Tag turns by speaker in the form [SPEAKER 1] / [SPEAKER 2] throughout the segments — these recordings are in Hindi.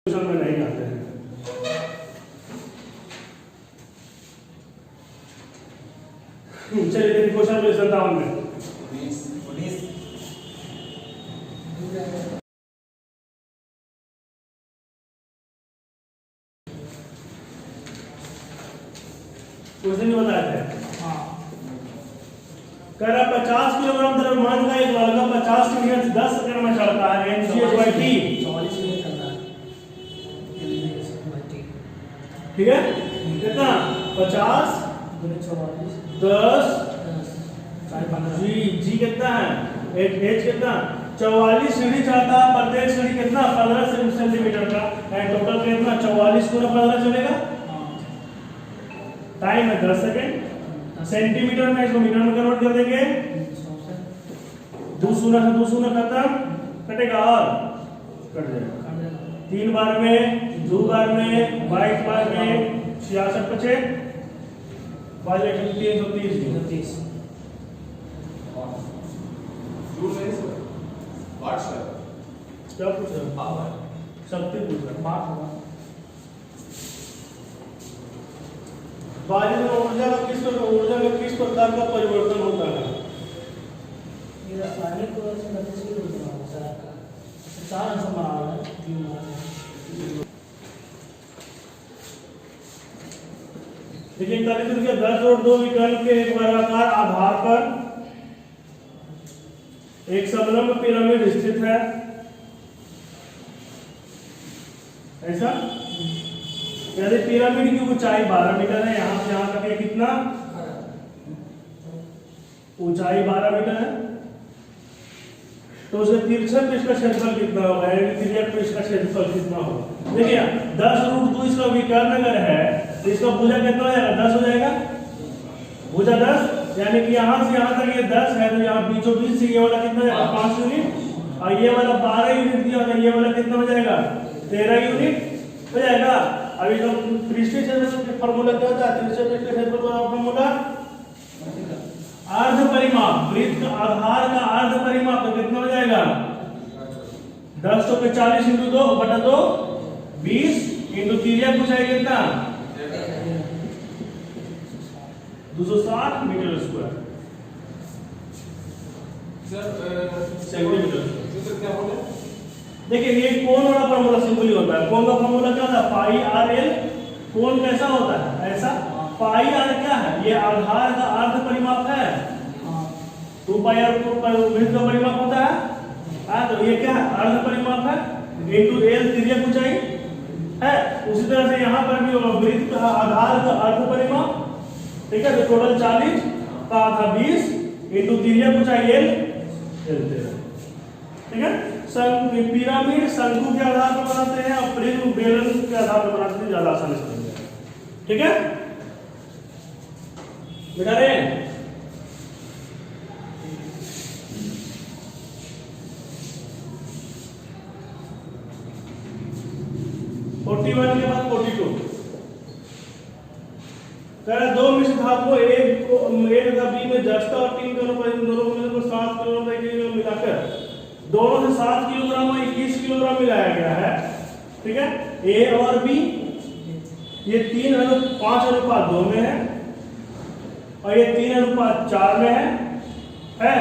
[SPEAKER 1] में नहीं आते हैं। चलिए देखिए क्वेश्चन नंबर 57 में क्वेश्चन नहीं बताया थे। कह रहा 50 किलोग्राम द्रव्यमान का एक लड़का 50 मीटर 10 सेकंड में चलता है। mgh/t ठीक है कितना 50 10 जी कितना है h कितना 44 सीढ़ी चढ़ता है। प्रत्येक सीढ़ी कितना 15 सेंटीमीटर का टोटल कितना 44 पूरा 15 चलेगा। टाइम है 10 सेकंड। सेंटीमीटर में इसको मीटर में कन्वर्ट कर देंगे। 2 शून्य से 2 शून्य खत्म कटेगा और कट जाएगा। 3 बार में 2 बार में 22 बार में 66 बचे 330 क्या पूछ रहा शक्ति पूछ रहा बारिश में ऊर्जा का किस प्रकार का परिवर्तन होता है।
[SPEAKER 2] ये रासायनिक गतिशील होता है। 4 आंसर बना रहा है।
[SPEAKER 1] देखिए 41 के 10 और 2 विकल्प के एक वर्गाकार आधार पर एक समलंब पिरामिड स्थित है। ऐसा यदि पिरामिड की ऊंचाई 12 मीटर है, यहां से यहां तक ये कितना ऊंचाई 12 मीटर है, तो उसके तिरछा पृष्ठ का क्षेत्रफल कितना होगा, यानी तिर्यक पृष्ठ का क्षेत्रफल कितना होगा। देखिए 10√2 इसका विकर्ण अगर है तो इसका भुजा कितना हो जाएगा 10 हो जाएगा। भुजा 10 यानी कि यहां से यहां तक ये 10 है तो यहां बीचों बीच से ये वाला कितना हो जाएगा 5 यूनिट और ये वाला 12 यूनिट दिया था, ये वाला कितना हो जाएगा 13 यूनिट हो जाएगा। अभी जो पृष्ठीय क्षेत्रफल का फार्मूला क्या होता है, तिरछे पृष्ठ के क्षेत्रफल का फार्मूला अर्ध परिमाप वृत्त का आधार का अर्ध परिमाप तो कितना हो जाएगा 10 तो 40 × 2 बटा 2 20 × तिर्यक ऊंचाई कितना 260 मीटर स्क्वायर सेंटीमीटर। देखिए ये कोण वाला फार्मूला सिंपल ही होता है। कोण का फार्मूला क्या होता है पाई आर एल। कोण कैसा होता है ऐसा। पाई आर क्या है ये आधार का अर्ध परिमाप है। 2 पाई आर वृत्त का परिमाप होता है तो ये क्या है अर्ध परिमाप है इनटू एल तिर्यक ऊंचाई है। उसी तरह से यहाँ पर भी वृत्त का आधार का अर्ध परिमाप ठीक है। तो टोटल 40 का आधा 20 इनटू तिर्यक ऊंचाई एल ठीक है। पिरामिड शंकु के आधार पर बनाते हैं और प्रिज्म बेलन के आधार पर बनाते हैं, ज्यादा आसानी से समझ जाएगा। ठीक है बेटा रे 41 के बाद 42 कह रहा 2 मिश्र धातुओं एक तथा बी में जस्ता और 3 दोनों को मिलकर 7 किलोग्राम मिलाकर दोनों से 7 किलोग्राम और 21 किलोग्राम मिलाया गया है। ठीक है ए और बी ये 3:5:2 में है और ये 3:4 में है।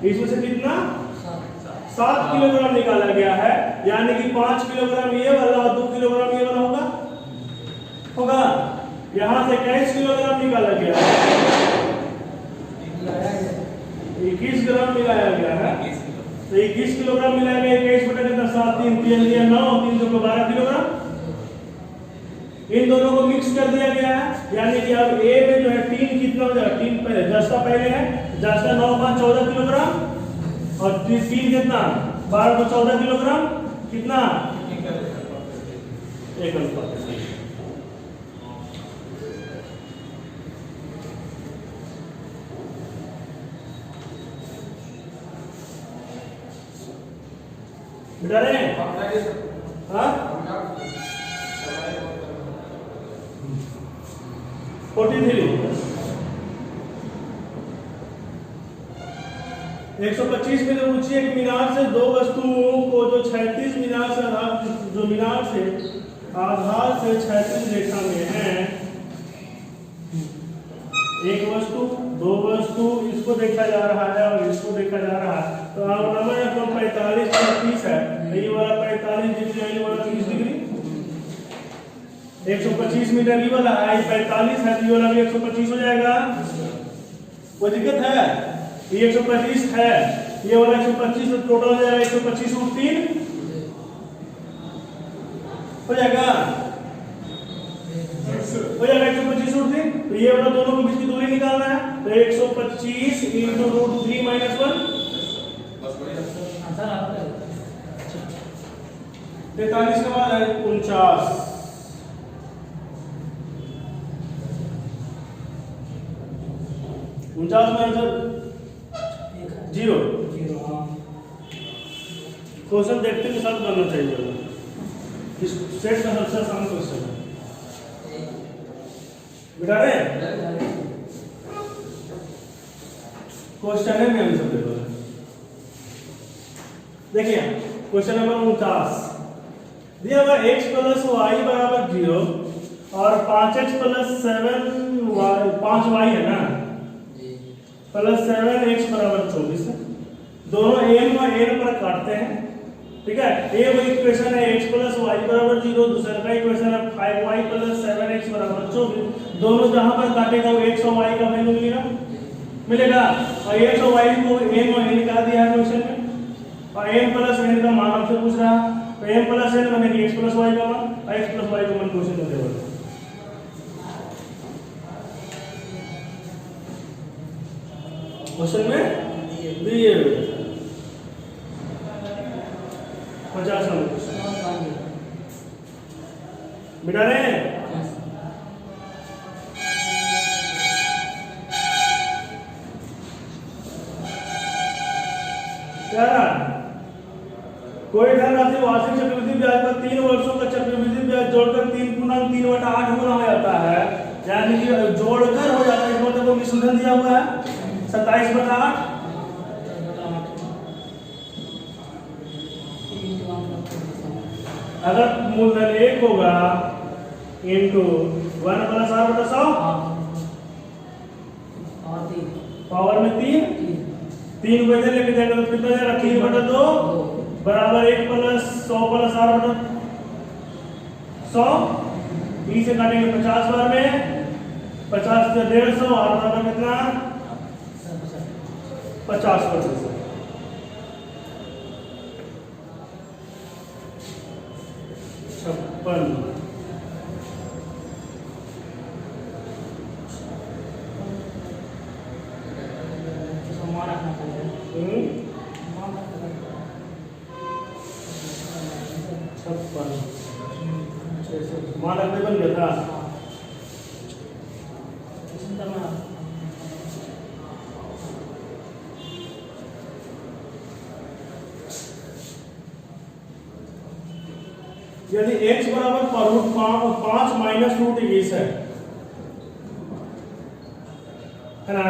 [SPEAKER 1] इसमें से कितना 7 किलोग्राम निकाला गया है, यानी कि 5 किलोग्राम ये वाला और 2 किलोग्राम ये वाला होगा। यहां से 21 किलोग्राम निकाला गया है, 21 ग्राम मिलाया गया है। तो 21 किलोग्राम मिलाया गया 21 बटा कितना 7 3 3 लिया 9 3 2 12 किलोग्राम। इन दोनों को मिक्स कर दिया गया है, यानी कि अब ए में जो है 3 कितना हो जाएगा 3 पहले जस्ता पहले है जस्ता 9 5 14 किलोग्राम और 3 कितना 12 को 14 किलोग्राम कितना 1 अनुपात। बेटा रे हाँ 43 125 मीटर ऊंची एक मीनार से दो वस्तुओं को जो 36 मीनार से आधार से 36 रेखा में है, एक वस्तु दो वस्तु इसको देखा जा रहा है और इसको देखा जा रहा है, तो नंबर 45 और 30 है, ये वाला 45 डिग्री ये वाला 30 डिग्री, 125 मीटर ये वाला है, 45 है, ये वाला भी 125 हो जाएगा। कोई दिक्कत है? ये 125 है, ये वाला 125 तो टोटल हो जाएगा 125 √ 3 हो जाएगा, हो जाएगा 125 √ 3। तो ये वाला दोनों के बीच की दूरी निकालना है, तो 125 × √3 - 1 43 के बाद है 49, 49 में आंसर 0। क्वेश्चन देखते के साथ करना चाहिए, इस सेट का सबसे आसान क्वेश्चन है। बिठा रहे हैं क्वेश्चन है मैं आंसर दे दूंगा। देखिए क्वेश्चन नंबर 49 दिया हुआ x + y = 0 और 5x + 7y 5y है ना + 7x = 24 है। दोनों m और n पर काटते हैं, ठीक है। ये वो इक्वेशन है x + y = 0, दूसरा का इक्वेशन है 5y + 7x = 24। दोनों जहां पर काटेगा वो x और y का वैल्यू मिलेगा और x और y को m और n निकाल दिया है क्वेश्चन में, और m + n का मान आपसे पूछ रहा है, तो m + n बनेगी x + y का मान, और x + y का मान क्वेश्चन में देगा। क्वेश्चन में दिए हुए 50 नंबर बिठा रहे हैं। कोई धनराशि वार्षिक चक्रवृद्धि ब्याज पर 3 वर्षों का चक्रवृद्धि ब्याज जोड़कर 3×3/8 गुना हो जाता है, यानी कि जोड़कर हो जाता है, इसका मतलब निशुल्क दिया हुआ है 27/8। अगर मूलधन 1 होगा इंटू 1 + r/100 पावर में 3 को इधर लेके जाएंगे तो कितना जाएगा 3/2 बराबर 1 + 100 + r/100। 20 से काटेंगे 50 बार में, 50 से 150, और बराबर कितना 50%। मान रखने बन गया था। यदि x = √5 - √20 है ना,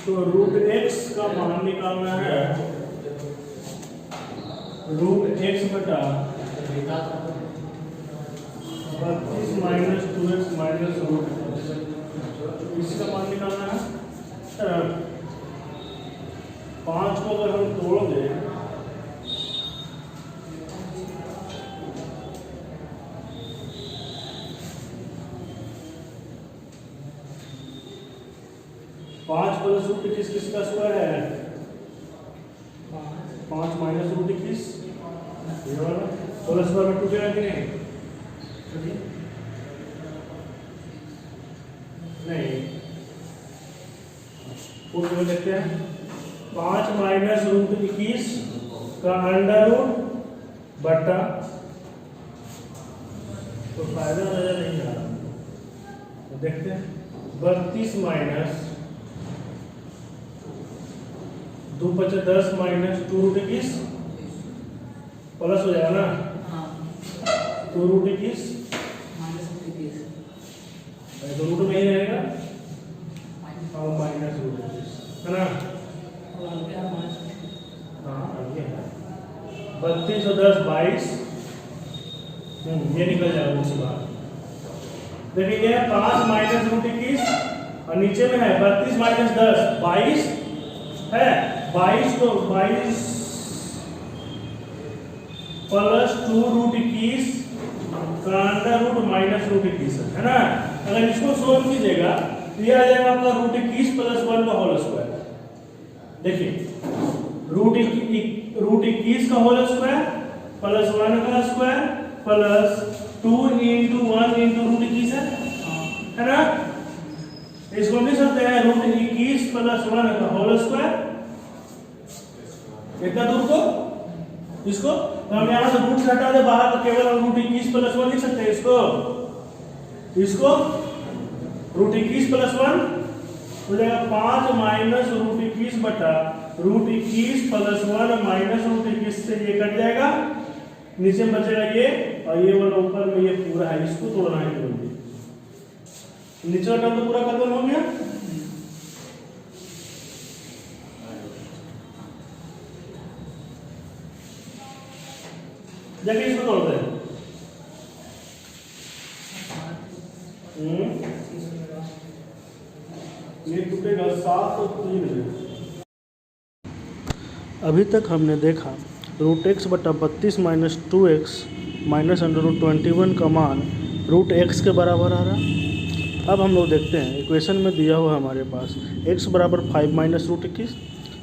[SPEAKER 1] तो √x का मान निकालना है, √x बटा 32 - 2x - √x, इसका मान निकालना है। 5 को अगर हम तोड़ दें पाँच प्लस √21 किसका स्क्वायर है? 5 - √21 ये वाला प्लस वाला टूटेगा कि नहीं? नहीं, पूर्ण देखते हैं। 5 - √21 का √ बटा, तो फायदा नजर नहीं आ रहा, तो देखते हैं 32 - 2 × 5 = 10 माइनस 2√21 प्लस हो जाएगा ना,
[SPEAKER 2] हाँ
[SPEAKER 1] 2√21
[SPEAKER 2] -21
[SPEAKER 1] तो रूट में ही रहेगा और माइनस √21 है ना।
[SPEAKER 2] और आगे आप -21
[SPEAKER 1] हाँ आगे है 32 और 10 22, ये निकल जाएगा मुझसे बाहर। देखिए ये है 5 माइनस √21 और नीचे में है 32 माइनस 10 22 है, 22 को 22 प्लस 2√21 का अंडर रूट माइनस √21 है ना। अगर इसको सोल्व कीजिएगा तो ये आ जाएगा आपका √21 + 1 का होल स्क्वायर। देखिए √21 का होल स्क्वायर प्लस 1 का स्क्वायर प्लस 2 × 1 × √21 है ना। इसको लिख सकते हैं √21 + 1 का होल स्क्वायर। इतना दूर को इसको तो हम यहां से रूट से हटा दे बाहर, तो केवल हम √21 + 1 लिख सकते हैं। इसको √21 + 1 हो जाएगा 5 माइनस √21 बटा √21 + 1 माइनस √21 से ये कट जाएगा, नीचे बचेगा ये और ये वाला ऊपर में ये पूरा है, इसको तोड़ना है केवल। नीचे वाला तो पूरा खत्म हो गया। देखिए इसको तोड़ते हैं। ये टूटेगा 7 और 3। अभी तक हमने देखा √x बटा 32 माइनस 2x माइनस √21 का मान √x के बराबर आ रहा। अब हम लोग देखते हैं इक्वेशन में दिया हुआ हमारे पास x बराबर 5 माइनस √21,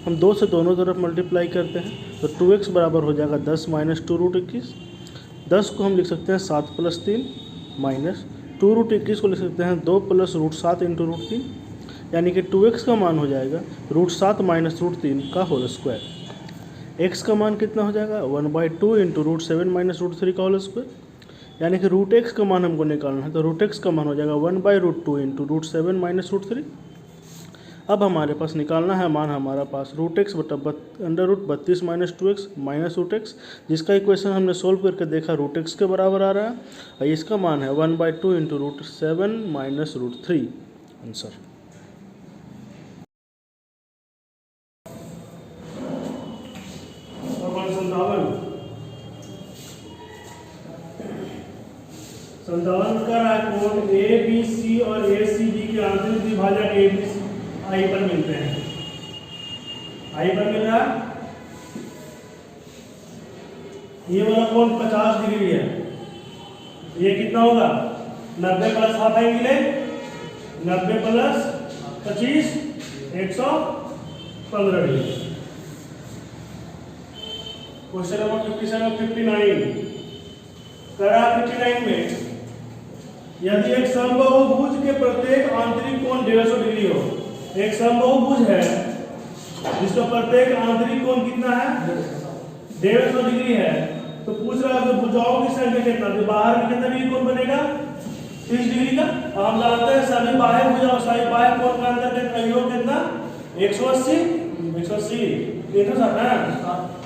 [SPEAKER 1] हम 2 से दोनों तरफ मल्टीप्लाई करते हैं तो 2x बराबर हो जाएगा 10 माइनस 2√21। 10 को हम लिख सकते हैं 7 + 3 माइनस 2√21 को लिख सकते हैं 2 + √7 × √3, यानी कि 2x का मान हो जाएगा √7 माइनस √3 का होल स्क्वायर। x का मान कितना हो जाएगा 1/2 × √7 माइनस √3 का होल स्क्वायर, यानी कि √x का मान हमको निकालना है तो √x का मान हो जाएगा 1/√2 × √7 माइनस √3। अब हमारे पास निकालना है मान हमारा पास √x बटा √32 माइनस 2x माइनस √x, जिसका इक्वेशन हमने सोल्व करके देखा √x के बराबर आ रहा है और इसका मान है 1/2 × √7 माइनस √3 आंसर। संतावन का कोण ABC और ACB के आंतरिक विभाजक ABC I पर मिलते हैं। I पर मिल रहा, ये वाला कोण 50 डिग्री है, ये कितना होगा 90 + half angle, 90 + 25 115 degree. Question number 59 करा 59 में यदि एक समबाहुभुज के प्रत्येक आंतरिक कोण 150 डिग्री हो, एक समबाहुभुज है जिसका प्रत्येक आंतरिक कोण कितना है 150 डिग्री है, तो पूछ रहा है भुजाओं की संख्या कितना, तो बाहर में कितना डिग्री कोण बनेगा 30 डिग्री का। हम जानते हैं सभी बाह्य भुजाओं सभी बाह्य कोण का अंतर कितना योग कितना 180 360 है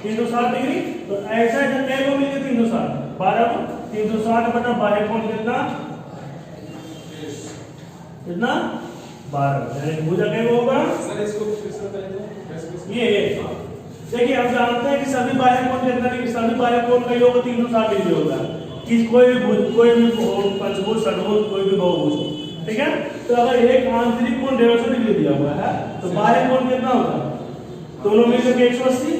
[SPEAKER 1] 360 डिग्री। तो ऐसा कै को मिलेगा 360 12 को 360 बटा बाह्य कोण कितना 12, यानी भुजा क्या होगा
[SPEAKER 3] सर इसको फिर से करें तो
[SPEAKER 1] ये देखिए हम जानते हैं कि सभी बाह्य कोण कितना डिग्री, सभी बाह्य कोण का योग 360 डिग्री होगा कि कोई भी पंचभुज षटभुज कोई भी बहुभुज, ठीक है। तो अगर एक आंतरिक कोण 150 डिग्री दिया हुआ है तो बाह्य कोण कितना होगा दोनों मिलकर 180,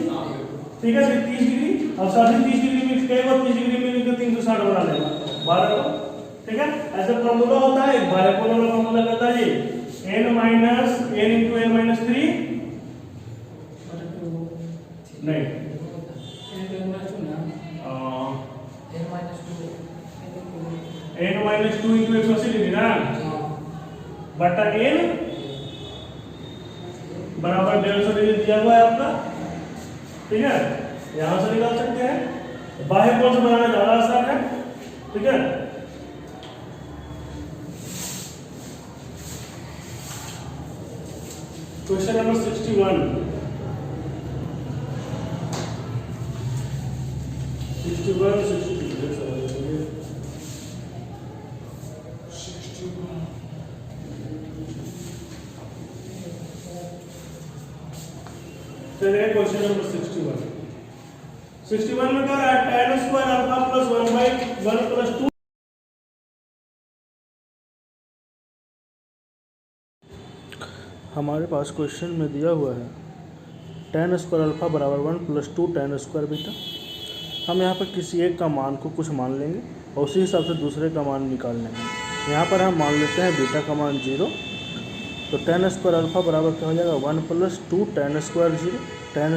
[SPEAKER 1] ठीक है, 30 डिग्री और सभी 30 डिग्री में कई बार 30 डिग्री में मिलकर 360 बना लेगा 12 को, ठीक है। ऐसा फॉर्मूला होता है बाह्य कोण वाला फॉर्मूला कहता है ये n - n × n - 3 नहीं n - 2 × 180 डिग्री ना बटा n बराबर 150 डिग्री दिया हुआ है आपका, ठीक है। यहां से निकाल सकते हैं, बाह्य कोण से बनाना ज्यादा आसान है, ठीक है। क्वेश्चन नंबर 61 चलिए क्वेश्चन नंबर 61। 61 में क्या है, tan square alpha plus 1/1 plus 2।
[SPEAKER 4] हमारे पास क्वेश्चन में दिया हुआ है tan स्क्वायर अल्फा बराबर 1 प्लस 2 tan स्क्वायर बीटा। हम यहाँ पर किसी एक का मान को कुछ मान लेंगे और उसी हिसाब से दूसरे का मान निकाल लेंगे। यहाँ पर हम मान लेते हैं बीटा का मान 0, तो tan स्क्वायर अल्फा बराबर क्या हो जाएगा 1 प्लस 2 tan स्क्वायर 0, tan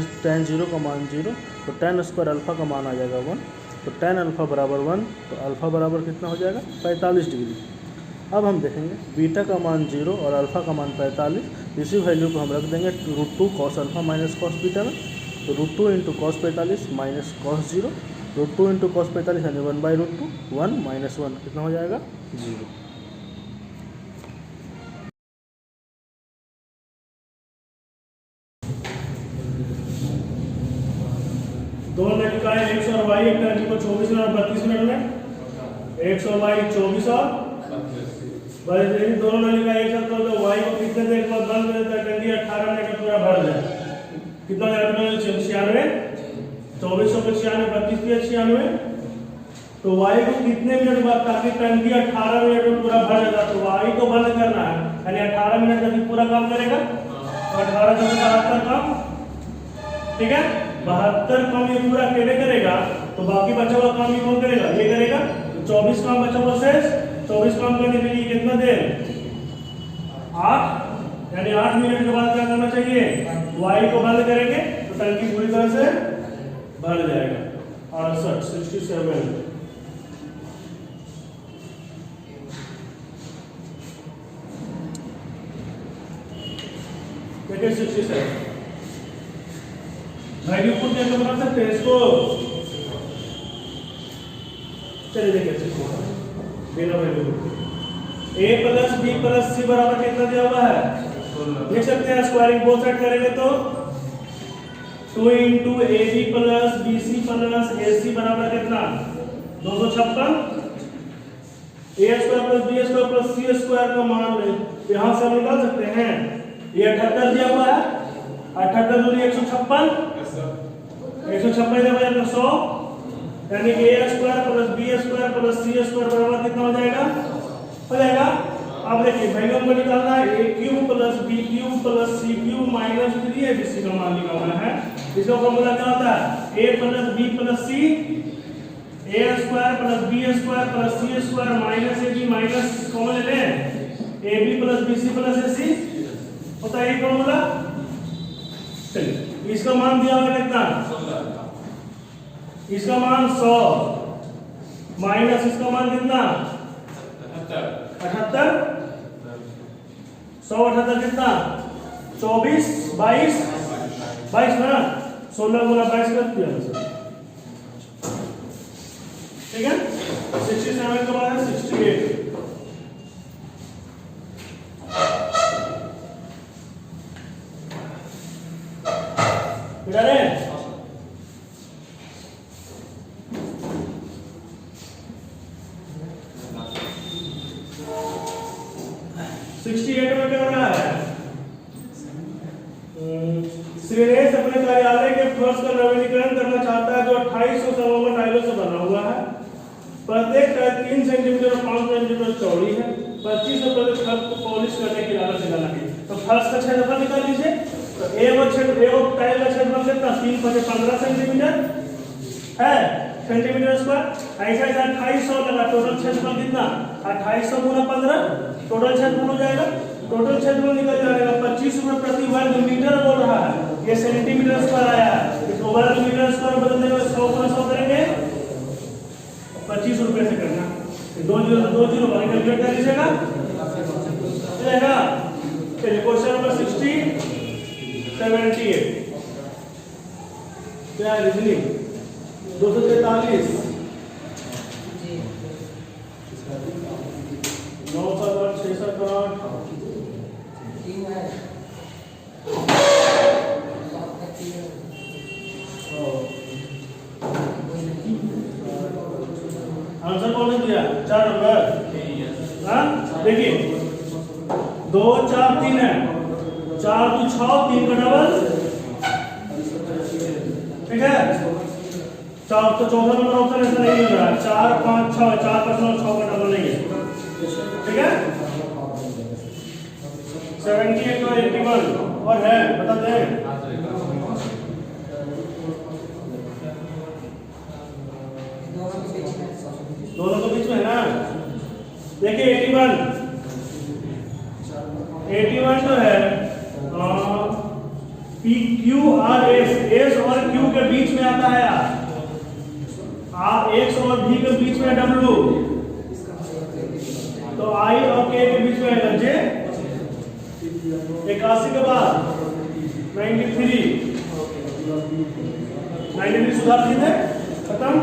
[SPEAKER 4] 0 का मान 0, तो tan स्क्वायर अल्फा का मान आ जाएगा 1, तो tan अल्फा बराबर 1, तो अल्फा बराबर कितना हो जाएगा 45 डिग्री। अब हम देखेंगे बीटा का मान 0 और अल्फा का मान 45, इसी वैल्यू को हम रख देंगे √2 cos alpha minus cos beta में, तो √2 into cos 45 minus cos 0, √2 into cos 45 यानी 1/√2, 1 माइनस 1 कितना हो जाएगा 0।
[SPEAKER 1] दोनों वैल्यू का है x और y, एक टर्न को 24 मिनट और 32 मिनट में, x और y 24 और बस दोनों वैल्यू का एक साथ कर दो। y को कितने देर बाद बंद कर देता है, टंकी 18 मिनट का पूरा भर जाए, कितना जाएगा 96, 24 और 96, 32 96, तो y को कितने मिनट बाद, ताकि टंकी 18 मिनट में पूरा भर जाता, तो y को बंद करना है, यानी 18 मिनट तक पूरा काम करेगा, 18 से 72 काम, ठीक है, 72 काम ये पूरा अकेले करेगा, तो बाकी बचा हुआ काम ये कौन करेगा, ये करेगा, तो 24 काम बचा हुआ शेष, 24 काम करने के लिए कितना देर 8, यानी 8 मिनट के बाद क्या करना चाहिए, y को बंद करेंगे तो टंकी पूरी तरह से भर जाएगा। 68 67 देखिए 67 वैल्यू पुट कैसे बना सकते हैं इसको, चलिए देखिए बिना value a plus b plus c बराबर कितना दिया हुआ है, देख सकते हैं, स्क्वायरिंग बोथ साइड करेंगे तो 2 into ab plus bc plus ac बराबर कितना 256, a square plus b square plus c square का मान यहाँ से हम निकाल सकते हैं, ये 78 दिया हुआ है, 78 दूनी 156, 156 जब आएगा 100, यानी कि a square plus b square plus c square बराबर कितना हो जाएगा, हो जाएगा। अब देखिए वैल्यू हमको निकालना है a cube plus b cube plus c cube minus 3abc का मान निकालना है। इसका फॉर्मूला क्या होता है, a plus b plus c, a square plus b square plus c square minus ab minus common ले लें, ab plus bc plus ac होता है ये फॉर्मूला। चलिए इसका मान दिया हुआ कितना, इसका मान 100 माइनस इसका मान कितना 78, 178 कितना 24 22 ना, 16 गुना 22 कर दिया, ठीक है। 67 के बाद है 68, इधर है 68 में क्या हो रहा है, श्रीनेश अपने कार्यालय के फर्श का नवीनीकरण करना चाहता है जो 2800 समूह टाइलों से बना हुआ है, प्रत्येक टाइल 3 सेंटीमीटर और 5 सेंटीमीटर चौड़ी है, 25 रुपए में फर्श को पॉलिश करने की लागत निकालना है। तो फर्श का क्षेत्रफल निकाल लीजिए, तो एक टाइल का क्षेत्रफल कितना 3 × 15 सेंटीमीटर है सेंटीमीटर स्क्वायर, ऐसा 2800 लगा, टोटल क्षेत्रफल कितना 2800 × 15 टोटल क्षेत्रफल हो जाएगा, टोटल क्षेत्रफल निकल जाएगा 25 रुपए प्रति वर्ग मीटर बोल रहा है, ये सेंटीमीटर स्क्वायर आया है, इसको वर्ग मीटर स्क्वायर बदलने में 100 × 100 करेंगे 25 रुपए से करना, 2 जीरो कैलकुलेट कर लीजिएगा, चलेगा। चलिए क्वेश्चन नंबर 78 क्या है, रीजनिंग 243 9 7 8 6 7 8 आंसर कौन ने दिया 4 नंबर, हाँ देखिए 2 4 3 है, 4 2 6 3 का डबल ठीक है। चार तो चौथा नंबर ऑप्शन ऐसा नहीं मिल रहा है, 4 5 6, 4 5 और 6 का डबल नहीं है, ठीक है। 78 और 81 और है, बताते हैं। दोनों के बीच में है ना। देखिए 81 जो है पी क्यू आर एस और क्यू के बीच में आता है आर एक्स और भी के बीच में डब्ल्यू, तो आई और के बीच में है जे। 81 के बाद 93 सुधार ठीक है, खत्म।